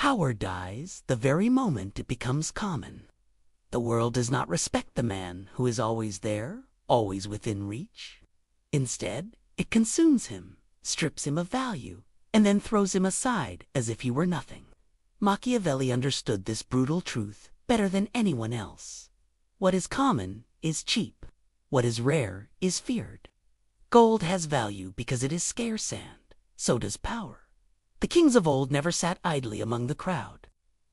Power dies the very moment it becomes common. The world does not respect the man who is always there, always within reach. Instead, it consumes him, strips him of value, and then throws him aside as if he were nothing. Machiavelli understood this brutal truth better than anyone else. What is common is cheap. What is rare is feared. Gold has value because it is scarce, and so does power. The kings of old never sat idly among the crowd.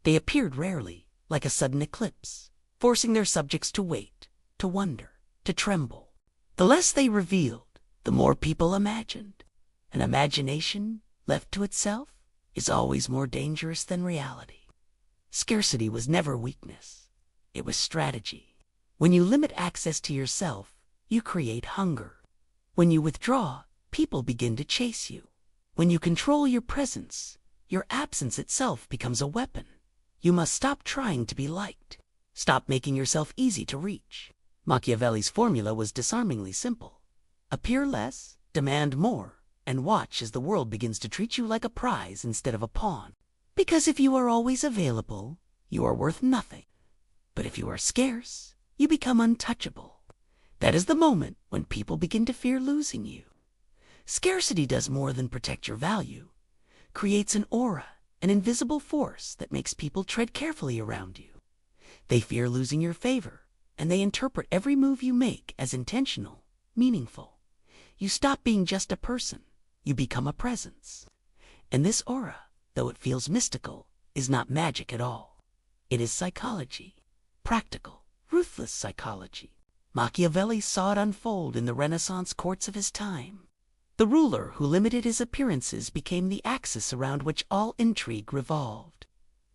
They appeared rarely, like a sudden eclipse, forcing their subjects to wait, to wonder, to tremble. The less they revealed, the more people imagined. And imagination, left to itself, is always more dangerous than reality. Scarcity was never weakness. It was strategy. When you limit access to yourself, you create hunger. When you withdraw, people begin to chase you. When you control your presence, your absence itself becomes a weapon. You must stop trying to be liked. Stop making yourself easy to reach. Machiavelli's formula was disarmingly simple. Appear less, demand more, and watch as the world begins to treat you like a prize instead of a pawn. Because if you are always available, you are worth nothing. But if you are scarce, you become untouchable. That is the moment when people begin to fear losing you. Scarcity does more than protect your value. Creates an aura, an invisible force that makes people tread carefully around you. They fear losing your favor, and they interpret every move you make as intentional, meaningful. You stop being just a person. You become a presence. And this aura, though it feels mystical, is not magic at all. It is psychology. Practical, ruthless psychology. Machiavelli saw it unfold in the Renaissance courts of his time. The ruler who limited his appearances became the axis around which all intrigue revolved.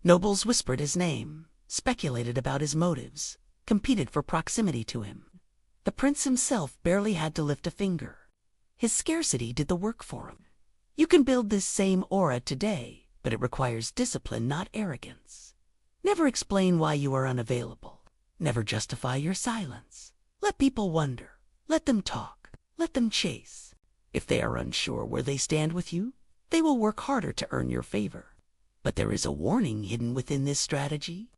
Nobles whispered his name, speculated about his motives, competed for proximity to him. The prince himself barely had to lift a finger. His scarcity did the work for him. You can build this same aura today, but it requires discipline, not arrogance. Never explain why you are unavailable. Never justify your silence. Let people wonder. Let them talk. Let them chase. If they are unsure where they stand with you, they will work harder to earn your favor. But there is a warning hidden within this strategy.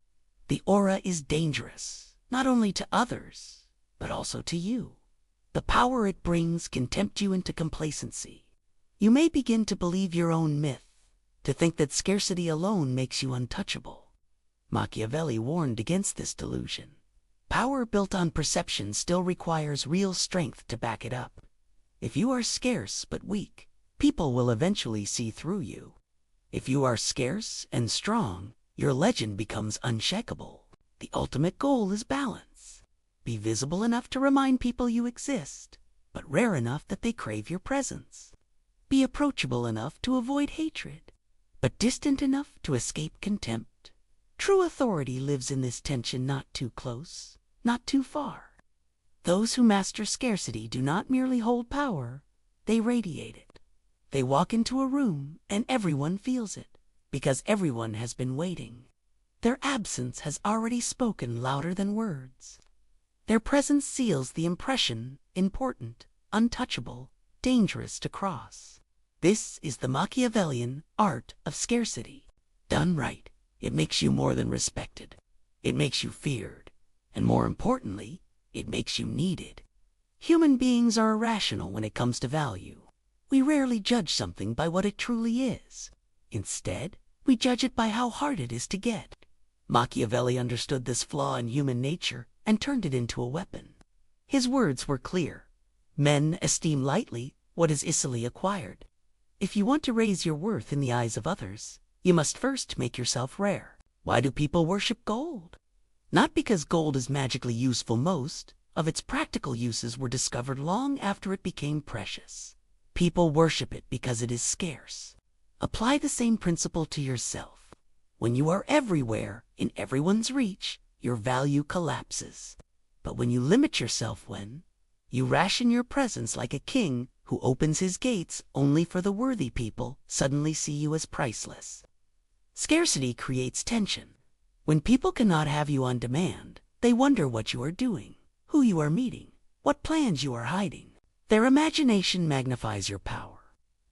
The aura is dangerous, not only to others, but also to you. The power it brings can tempt you into complacency. You may begin to believe your own myth, to think that scarcity alone makes you untouchable. Machiavelli warned against this delusion. Power built on perception still requires real strength to back it up. If you are scarce but weak, people will eventually see through you. If you are scarce and strong, your legend becomes unshakable. The ultimate goal is balance. Be visible enough to remind people you exist, but rare enough that they crave your presence. Be approachable enough to avoid hatred, but distant enough to escape contempt. True authority lives in this tension, not too close, not too far. Those who master scarcity do not merely hold power, they radiate it. They walk into a room and everyone feels it, because everyone has been waiting. Their absence has already spoken louder than words. Their presence seals the impression, important, untouchable, dangerous to cross. This is the Machiavellian art of scarcity. Done right, it makes you more than respected. It makes you feared. And more importantly, it makes you needed. Human beings are irrational when it comes to value. We rarely judge something by what it truly is. Instead, we judge it by how hard it is to get. Machiavelli understood this flaw in human nature and turned it into a weapon. His words were clear. Men esteem lightly what is easily acquired. If you want to raise your worth in the eyes of others, you must first make yourself rare. Why do people worship gold? Not because gold is magically useful. Most of its practical uses were discovered long after it became precious. People worship it because it is scarce. Apply the same principle to yourself. When you are everywhere, in everyone's reach, your value collapses. But when you limit yourself, when you ration your presence like a king who opens his gates only for the worthy people, suddenly see you as priceless. Scarcity creates tension. When people cannot have you on demand, they wonder what you are doing, who you are meeting, what plans you are hiding. Their imagination magnifies your power.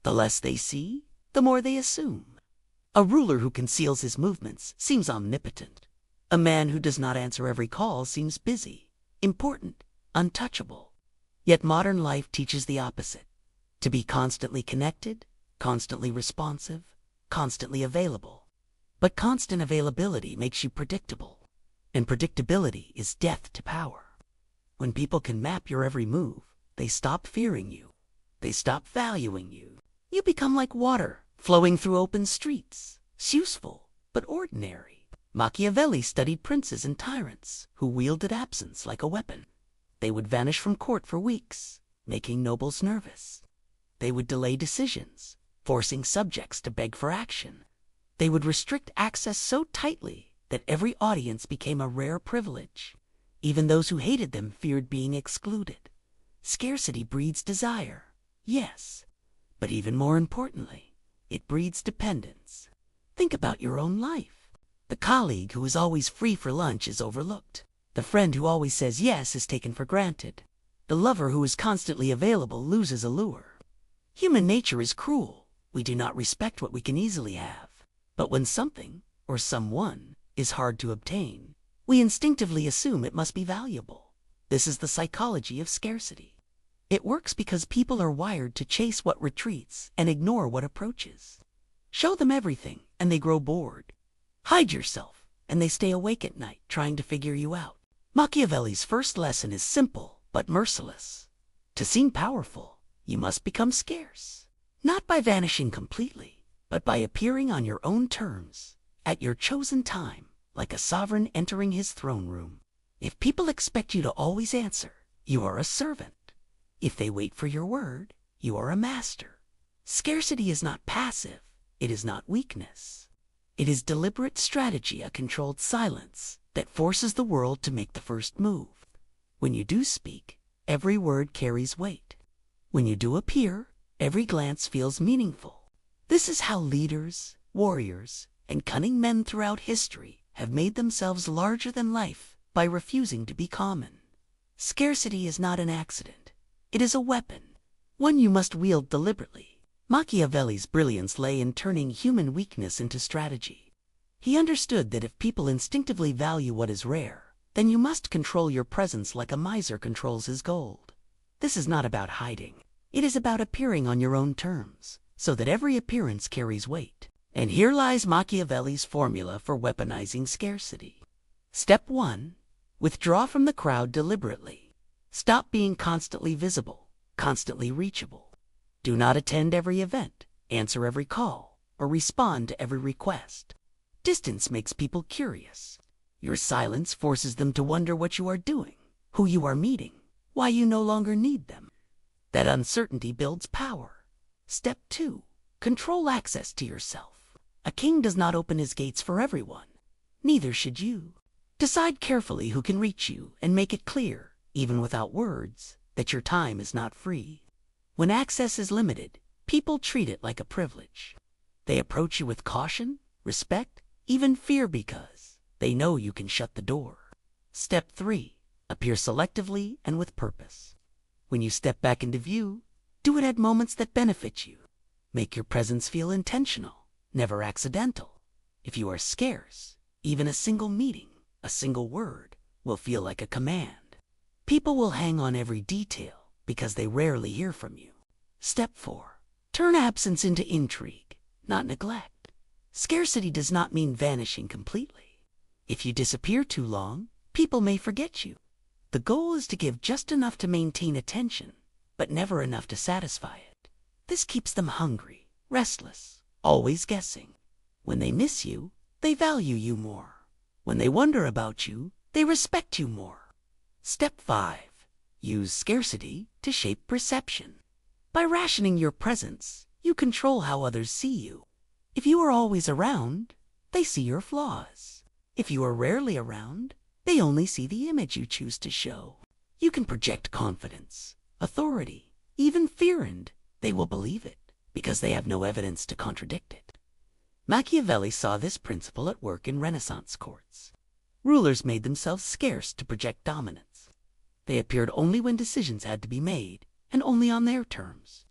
The less they see, the more they assume. A ruler who conceals his movements seems omnipotent. A man who does not answer every call seems busy, important, untouchable. Yet modern life teaches the opposite: to be constantly connected, constantly responsive, constantly available. But constant availability makes you predictable, and predictability is death to power. When people can map your every move, they stop fearing you. They stop valuing you. You become like water flowing through open streets, useful but ordinary. Machiavelli studied princes and tyrants who wielded absence like a weapon. They would vanish from court for weeks, making nobles nervous. They would delay decisions, forcing subjects to beg for action. They would restrict access so tightly that every audience became a rare privilege. Even those who hated them feared being excluded. Scarcity breeds desire, yes, but even more importantly, it breeds dependence. Think about your own life. The colleague who is always free for lunch is overlooked. The friend who always says yes is taken for granted. The lover who is constantly available loses allure. Human nature is cruel. We do not respect what we can easily have. But when something, or someone, is hard to obtain, we instinctively assume it must be valuable. This is the psychology of scarcity. It works because people are wired to chase what retreats and ignore what approaches. Show them everything, and they grow bored. Hide yourself, and they stay awake at night trying to figure you out. Machiavelli's first lesson is simple but merciless. To seem powerful, you must become scarce. Not by vanishing completely, but by appearing on your own terms, at your chosen time, like a sovereign entering his throne room. If people expect you to always answer, you are a servant. If they wait for your word, you are a master. Scarcity is not passive. It is not weakness. It is deliberate strategy, a controlled silence that forces the world to make the first move. When you do speak, every word carries weight. When you do appear, every glance feels meaningful. This is how leaders, warriors, and cunning men throughout history have made themselves larger than life by refusing to be common. Scarcity is not an accident. It is a weapon, one you must wield deliberately. Machiavelli's brilliance lay in turning human weakness into strategy. He understood that if people instinctively value what is rare, then you must control your presence like a miser controls his gold. This is not about hiding. It is about appearing on your own terms, so that every appearance carries weight. And here lies Machiavelli's formula for weaponizing scarcity. Step 1. Withdraw from the crowd deliberately. Stop being constantly visible, constantly reachable. Do not attend every event, answer every call, or respond to every request. Distance makes people curious. Your silence forces them to wonder what you are doing, who you are meeting, why you no longer need them. That uncertainty builds power. Step 2. Control access to yourself. A king does not open his gates for everyone. Neither should you. Decide carefully who can reach you and make it clear, even without words, that your time is not free. When access is limited, people treat it like a privilege. They approach you with caution, respect, even fear because they know you can shut the door. Step 3. Appear selectively and with purpose. When you step back into view, do it at moments that benefit you. Make your presence feel intentional, never accidental. If you are scarce, even a single meeting, a single word, will feel like a command. People will hang on every detail because they rarely hear from you. Step 4. Turn absence into intrigue, not neglect. Scarcity does not mean vanishing completely. If you disappear too long, people may forget you. The goal is to give just enough to maintain attention, but never enough to satisfy it. This keeps them hungry, restless, always guessing. When they miss you, they value you more. When they wonder about you, they respect you more. Step 5. Use scarcity to shape perception. By rationing your presence, you control how others see you. If you are always around, they see your flaws. If you are rarely around, they only see the image you choose to show. You can project confidence, authority, even fear, and they will believe it because they have no evidence to contradict it. Machiavelli saw this principle at work in Renaissance courts. Rulers made themselves scarce to project dominance. They appeared only when decisions had to be made, and only on their terms.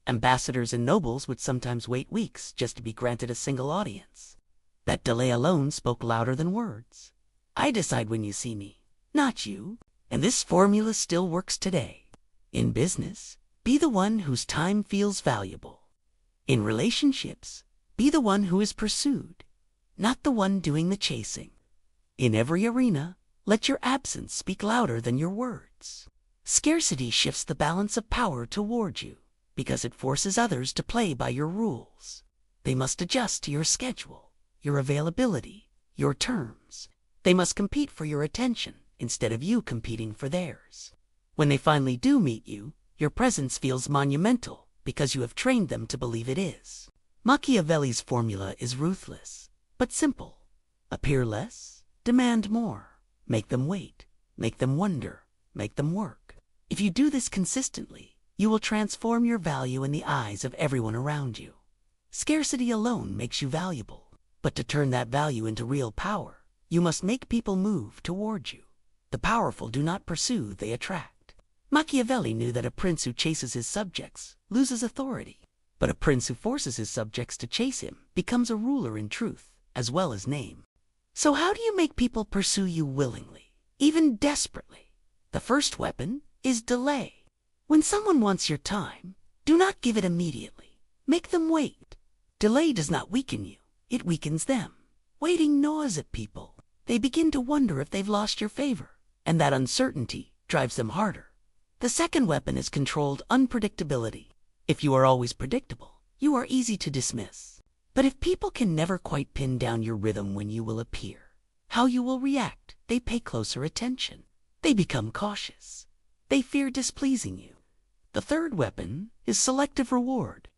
Ambassadors and nobles would sometimes wait weeks just to be granted a single audience. That delay alone spoke louder than words. I decide when you see me, not you. And this formula still works today. In business, be the one whose time feels valuable. In relationships, be the one who is pursued, not the one doing the chasing. In every arena, let your absence speak louder than your words. Scarcity shifts the balance of power toward you because it forces others to play by your rules. They must adjust to your schedule, your availability, your terms. They must compete for your attention instead of you competing for theirs. When they finally do meet you, your presence feels monumental because you have trained them to believe it is. Machiavelli's formula is ruthless, but simple. Appear less, demand more. Make them wait, make them wonder, make them work. If you do this consistently, you will transform your value in the eyes of everyone around you. Scarcity alone makes you valuable, but to turn that value into real power, you must make people move toward you. The powerful do not pursue, they attract. Machiavelli knew that a prince who chases his subjects loses authority, but a prince who forces his subjects to chase him becomes a ruler in truth as well as name. So how do you make people pursue you willingly, even desperately? The first weapon is delay. When someone wants your time, do not give it immediately. Make them wait. Delay does not weaken you, it weakens them. Waiting gnaws at people. They begin to wonder if they've lost your favor, and that uncertainty drives them harder. The second weapon is controlled unpredictability. If you are always predictable, you are easy to dismiss. But if people can never quite pin down your rhythm when you will appear, how you will react, they pay closer attention. They become cautious. They fear displeasing you. The third weapon is selective reward.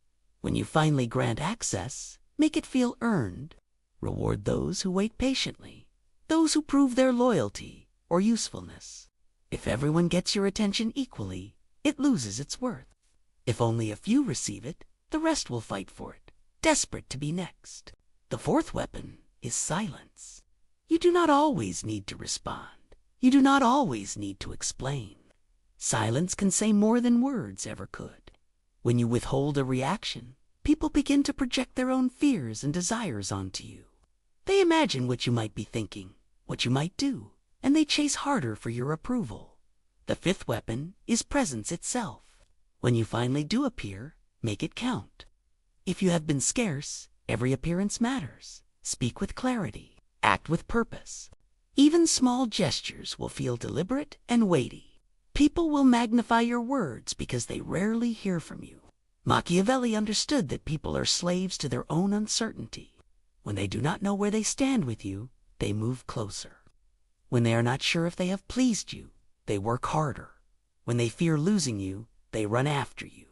When you finally grant access, make it feel earned. Reward those who wait patiently, those who prove their loyalty or usefulness. If everyone gets your attention equally, it loses its worth. If only a few receive it, the rest will fight for it, desperate to be next. The fourth weapon is silence. You do not always need to respond. You do not always need to explain. Silence can say more than words ever could. When you withhold a reaction, people begin to project their own fears and desires onto you. They imagine what you might be thinking, what you might do, and they chase harder for your approval. The fifth weapon is presence itself. When you finally do appear, make it count. If you have been scarce, every appearance matters. Speak with clarity. Act with purpose. Even small gestures will feel deliberate and weighty. People will magnify your words because they rarely hear from you. Machiavelli understood that people are slaves to their own uncertainty. When they do not know where they stand with you, they move closer. When they are not sure if they have pleased you, they work harder. When they fear losing you, they run after you.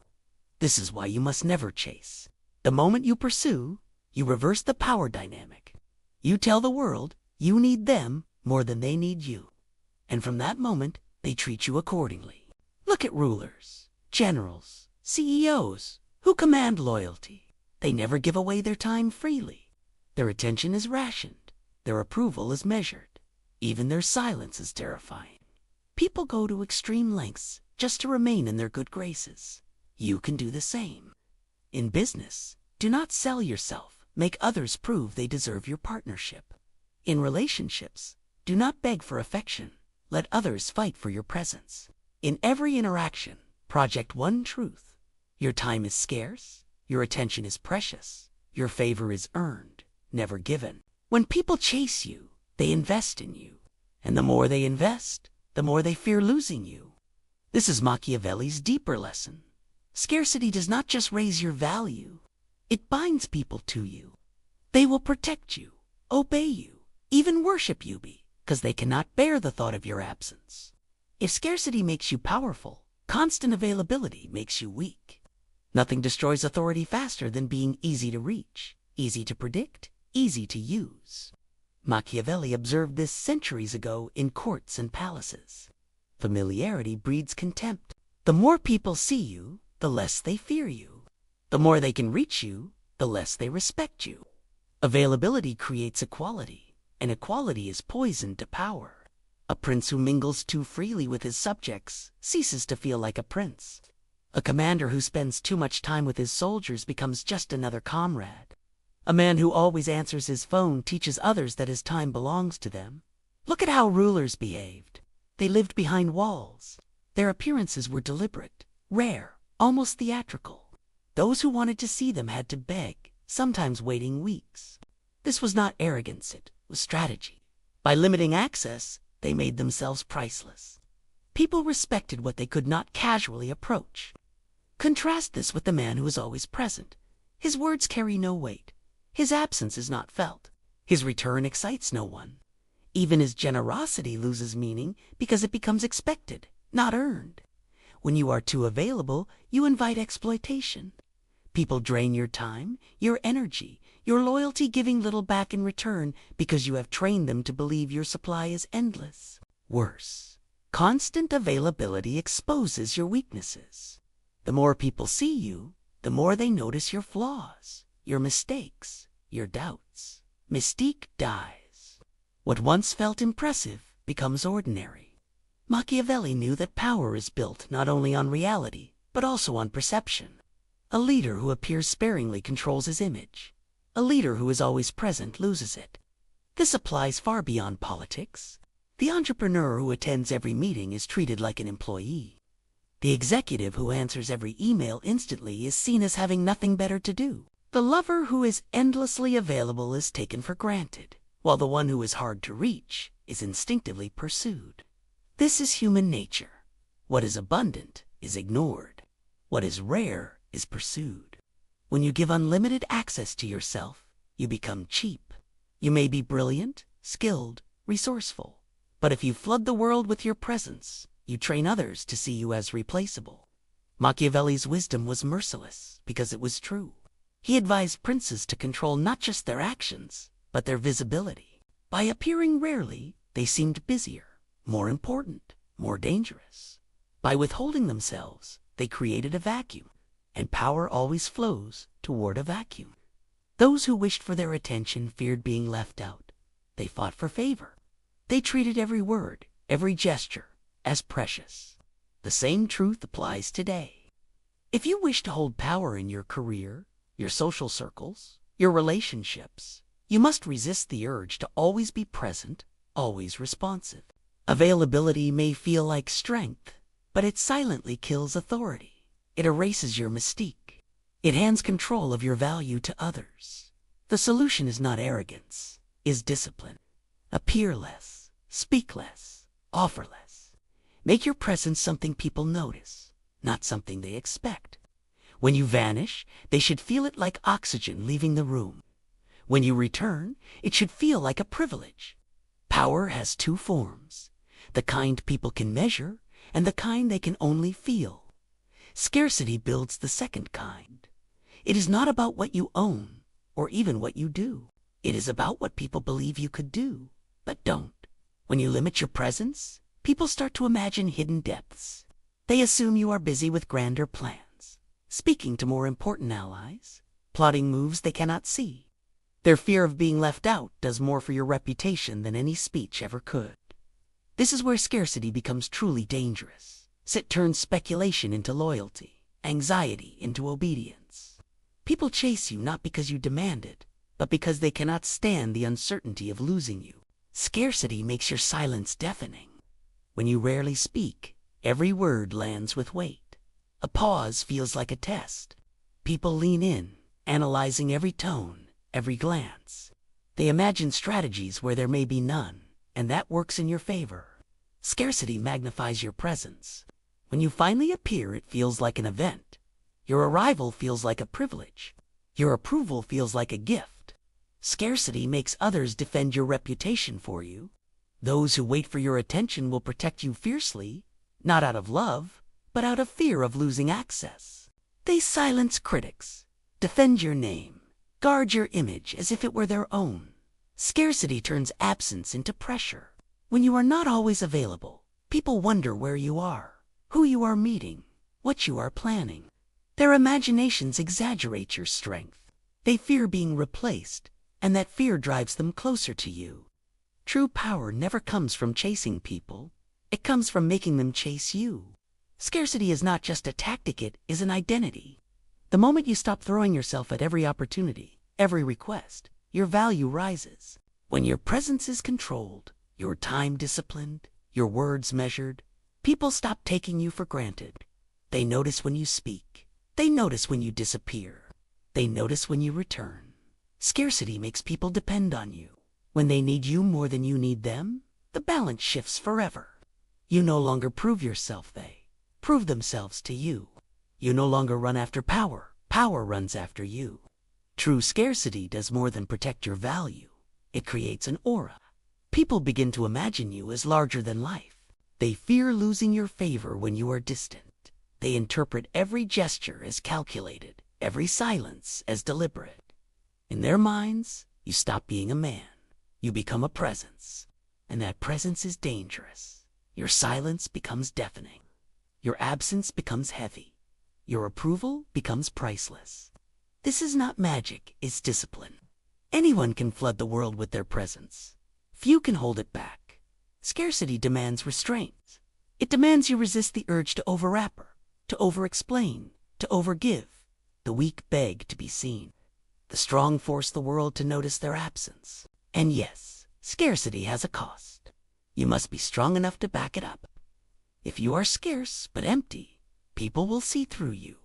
This is why you must never chase. The moment you pursue, you reverse the power dynamic. You tell the world you need them more than they need you. And from that moment, they treat you accordingly. Look at rulers, generals, CEOs who command loyalty. They never give away their time freely. Their attention is rationed. Their approval is measured. Even their silence is terrifying. People go to extreme lengths just to remain in their good graces. You can do the same. In business, do not sell yourself. Make others prove they deserve your partnership. In relationships, do not beg for affection. Let others fight for your presence. In every interaction, project one truth. Your time is scarce. Your attention is precious. Your favor is earned, never given. When people chase you, they invest in you. And the more they invest, the more they fear losing you. This is Machiavelli's deeper lesson. Scarcity does not just raise your value. It binds people to you. They will protect you, obey you, even worship you because they cannot bear the thought of your absence. If scarcity makes you powerful, constant availability makes you weak. Nothing destroys authority faster than being easy to reach, easy to predict, easy to use. Machiavelli observed this centuries ago in courts and palaces. Familiarity breeds contempt. The more people see you, the less they fear you. The more they can reach you, the less they respect you. Availability creates equality, and equality is poison to power. A prince who mingles too freely with his subjects ceases to feel like a prince. A commander who spends too much time with his soldiers becomes just another comrade. A man who always answers his phone teaches others that his time belongs to them. Look at how rulers behaved. They lived behind walls. Their appearances were deliberate, rare, almost theatrical. Those who wanted to see them had to beg, sometimes waiting weeks. This was not arrogance, it was strategy. By limiting access, they made themselves priceless. People respected what they could not casually approach. Contrast this with the man who is always present. His words carry no weight. His absence is not felt. His return excites no one. Even his generosity loses meaning because it becomes expected, not earned. When you are too available, you invite exploitation. People drain your time, your energy, your loyalty, giving little back in return because you have trained them to believe your supply is endless. Worse, constant availability exposes your weaknesses. The more people see you, the more they notice your flaws, your mistakes, your doubts. Mystique dies. What once felt impressive becomes ordinary. Machiavelli knew that power is built not only on reality, but also on perception. A leader who appears sparingly controls his image. A leader who is always present loses it. This applies far beyond politics. The entrepreneur who attends every meeting is treated like an employee. The executive who answers every email instantly is seen as having nothing better to do. The lover who is endlessly available is taken for granted, while the one who is hard to reach is instinctively pursued. This is human nature. What is abundant is ignored. What is rare is pursued. When you give unlimited access to yourself, you become cheap. You may be brilliant, skilled, resourceful, but if you flood the world with your presence, you train others to see you as replaceable. Machiavelli's wisdom was merciless because it was true. He advised princes to control not just their actions, but their visibility. By appearing rarely, they seemed busier, more important, more dangerous. By withholding themselves, they created a vacuum, and power always flows toward a vacuum. Those who wished for their attention feared being left out. They fought for favor. They treated every word, every gesture, as precious. The same truth applies today. If you wish to hold power in your career, your social circles, your relationships, you must resist the urge to always be present, always responsive. Availability may feel like strength, but it silently kills authority. It erases your mystique. It hands control of your value to others. The solution is not arrogance, is discipline. Appear less, speak less, offer less. Make your presence something people notice, not something they expect. When you vanish, they should feel it like oxygen leaving the room. When you return, it should feel like a privilege. Power has two forms, the kind people can measure and the kind they can only feel. Scarcity builds the second kind. It is not about what you own or even what you do. It is about what people believe you could do, but don't. When you limit your presence, people start to imagine hidden depths. They assume you are busy with grander plans, speaking to more important allies, plotting moves they cannot see. Their fear of being left out does more for your reputation than any speech ever could. This is where scarcity becomes truly dangerous. It turns speculation into loyalty, anxiety into obedience. People chase you not because you demand it, but because they cannot stand the uncertainty of losing you. Scarcity makes your silence deafening. When you rarely speak, every word lands with weight. A pause feels like a test. People lean in, analyzing every tone, every glance. They imagine strategies where there may be none, and that works in your favor. Scarcity magnifies your presence. When you finally appear, it feels like an event. Your arrival feels like a privilege. Your approval feels like a gift. Scarcity makes others defend your reputation for you. Those who wait for your attention will protect you fiercely, not out of love, but out of fear of losing access. They silence critics, defend your name, guard your image as if it were their own. Scarcity turns absence into pressure. When you are not always available, people wonder where you are, who you are meeting, what you are planning. Their imaginations exaggerate your strength. They fear being replaced, and that fear drives them closer to you. True power never comes from chasing people. It comes from making them chase you. Scarcity is not just a tactic, it is an identity. The moment you stop throwing yourself at every opportunity, every request, your value rises. When your presence is controlled, your time disciplined, your words measured, people stop taking you for granted. They notice when you speak. They notice when you disappear. They notice when you return. Scarcity makes people depend on you. When they need you more than you need them, the balance shifts forever. You no longer prove yourself, they prove themselves to you. You no longer run after power, power runs after you. True scarcity does more than protect your value. It creates an aura. People begin to imagine you as larger than life. They fear losing your favor when you are distant. They interpret every gesture as calculated, every silence as deliberate. In their minds, you stop being a man. You become a presence. And that presence is dangerous. Your silence becomes deafening. Your absence becomes heavy. Your approval becomes priceless. This is not magic, it's discipline. Anyone can flood the world with their presence. Few can hold it back. Scarcity demands restraint. It demands you resist the urge to overwrapper, to over-explain, to overgive. The weak beg to be seen. The strong force the world to notice their absence. And yes, scarcity has a cost. You must be strong enough to back it up. If you are scarce but empty, people will see through you.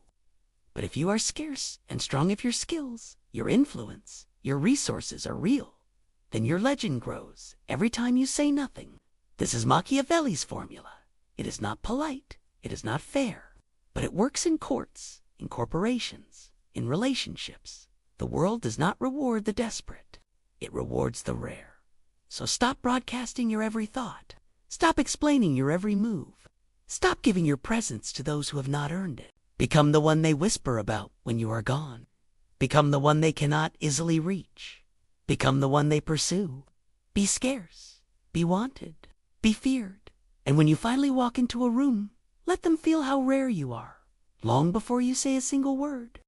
But if you are scarce and strong of your skills, your influence, your resources are real, then your legend grows every time you say nothing. This is Machiavelli's formula. It is not polite, it is not fair, but it works in courts, in corporations, in relationships. The world does not reward the desperate. It rewards the rare. So stop broadcasting your every thought. Stop explaining your every move. Stop giving your presence to those who have not earned it. Become the one they whisper about when you are gone. Become the one they cannot easily reach. Become the one they pursue. Be scarce. Be wanted. Be feared. And when you finally walk into a room, let them feel how rare you are, long before you say a single word.